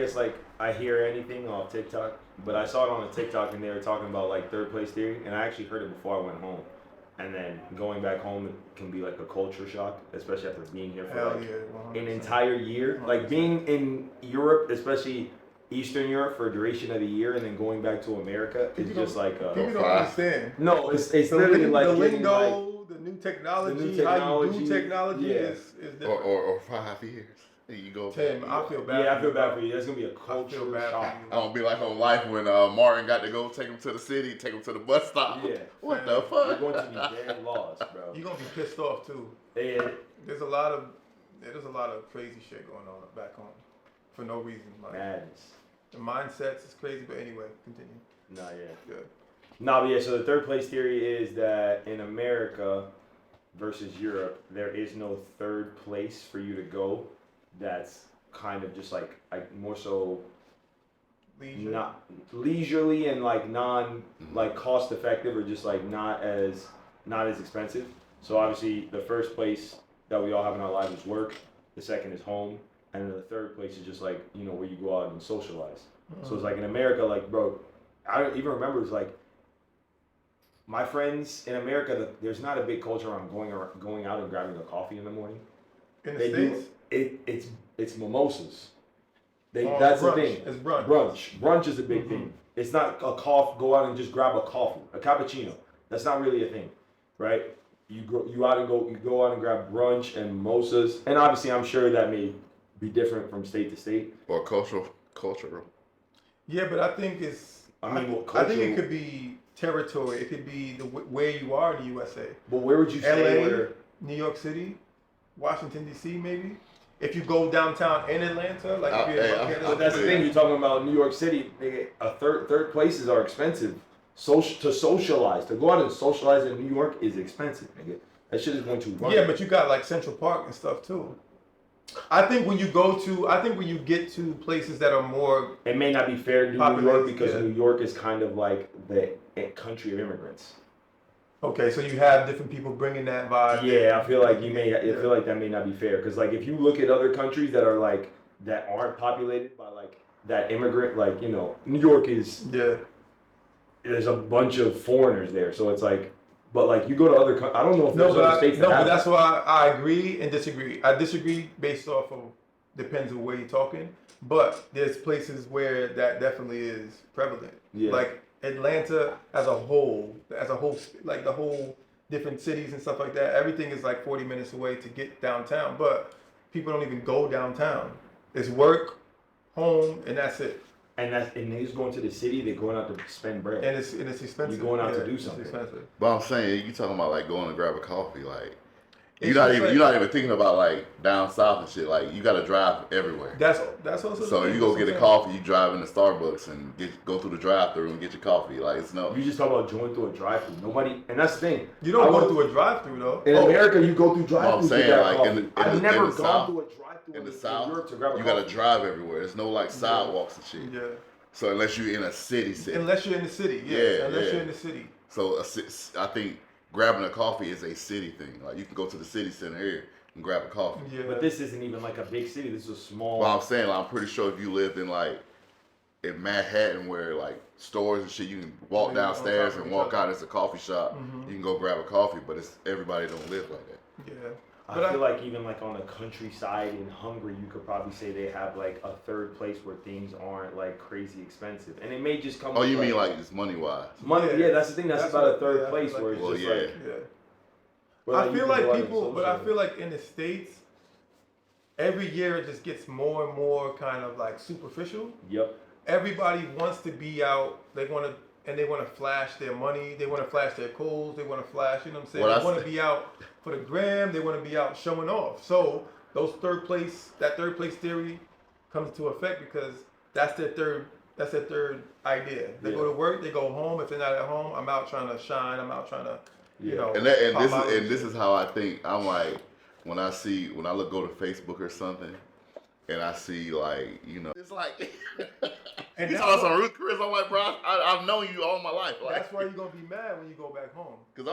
guess like I hear anything off TikTok, but I saw it on a TikTok and they were talking about like third place theory, and I actually heard it before I went home. And then going back home it can be like a culture shock, especially after being here for Hell like yeah, an entire year. 100%. Like being in Europe, especially Eastern Europe for a duration of the year, and then going back to America, it's just like people don't understand. no, it's The literally like the getting like lingo, the new technology, how you do technology is different. Or 5 years. And you go Tim, back, I feel bad. I feel bad for you. That's gonna be a I culture feel bad shock. for you. I don't be like on Life when Martin got to go take him to the city, take him to the bus stop. Yeah. What the You're fuck? going to be dead lost, bro. You're gonna be pissed off too. And There's a lot of crazy shit going on back home for no reason. Like madness. the mindsets is crazy, but anyway, continue. Nah, yeah. Good. No, but yeah, so the third place theory is that in America versus Europe, there is no third place for you to go that's kind of just like more so Leisure. not leisurely and like non like cost effective, or just like not as expensive. So obviously the first place that we all have in our lives is work, the second is home, and then the third place is just like, you know, where you go out and socialize. So it's like in America, like bro, I don't even remember, it's like my friends in America, there's not a big culture around going out and grabbing a coffee in the morning. In the They States, do it's mimosas. Oh, That's brunch. the thing. It's brunch. Brunch is a big thing. It's not a coffee. Go out and just grab a coffee, a cappuccino. That's not really a thing, right? You go out and grab brunch and mimosas, and obviously I'm sure that may be different from state to state. Or cultural. Yeah, but I think I think it could be territory. It could be where you are in the USA. But where would you say? LA, New York City, Washington D.C. maybe. If you go downtown in Atlanta, like if you're But that's the thing. You're talking about New York City. A third places are expensive. To socialize, to go out and socialize in New York is expensive, nigga. That shit is going to run. Yeah, but you got like Central Park and stuff too. I think when you get to places that are more, it may not be fair to do New York populated, because yeah. New York is kind of like the country of immigrants. okay, so you have different people bringing that vibe. Yeah, I feel like I feel like that may not be fair, because like if you look at other countries that are like that aren't populated by like that immigrant, like, you know, New York is, Yeah. there's a bunch of foreigners there, so it's like, but like you go to other I don't know if there's other states that but have that's why I agree and disagree. I disagree based off of depends on where you're talking, but there's places where that definitely is prevalent. Yeah. Like Atlanta as a whole, like the whole different cities and stuff like that. Everything is like 40 minutes away to get downtown, but people don't even go downtown. It's work, home, and that's it. And niggas going to the city, they're going out to spend bread. And it's expensive. You're going out to do it's something. expensive. But I'm saying, you talking about like going to grab a coffee, like It's you're not just even thinking about like down south and shit. Like you got to drive everywhere. That's also. So you go get a coffee, you drive into Starbucks and go through the drive-through and get your coffee. Like it's no. You just talk about going through a drive-through. Nobody, and that's the thing. You don't go through a drive-through though. In America, you go through drive-throughs. I'm saying, to like, coffee. I've never gone through a drive-through in the south, Europe to grab a you coffee. got to drive everywhere. There's no like sidewalks and shit. Yeah. So unless you're in a city. Unless you're in the city, Yeah, Unless yeah. you're in the city. So I think grabbing a coffee is a city thing. Like you can go to the city center here and grab a coffee. Yeah. But this isn't even like a big city. This is a small. Well, I'm saying, like, I'm pretty sure if you lived in like in Manhattan, where like stores and shit, you can walk Yeah, downstairs on top of and each walk other. out as a coffee shop. You can go grab a coffee, but everybody don't live like that. Yeah. I feel like even like on the countryside in Hungary, you could probably say they have like a third place where things aren't like crazy expensive, and it may just come. Oh, with, you mean like just money wise? money? Yeah. Yeah, that's the thing. That's about what- a third yeah, I place feel where like- it's Well, just yeah. like. Yeah. where, I feel you can like go out and people, but I socialize. feel like in the States, every year it just gets more and more kind of like superficial. Yep. Everybody wants to be out. They want to flash their money. They want to flash their clothes. They want to flash. You know what I'm saying? Well, they want to be out for the gram. They want to be out showing off. So that third place theory comes into effect because that's their third idea. They go to work. They go home. If they're not at home, I'm out trying to shine. I'm out trying to, you know. And this is how I think. I'm like when I go to Facebook or something, and I see like, you know, it's like And you that's talking some Ruth Chris. I'm like, bro, I've known you all my life. Like, That's why you're gonna be mad when you go back home. because I'm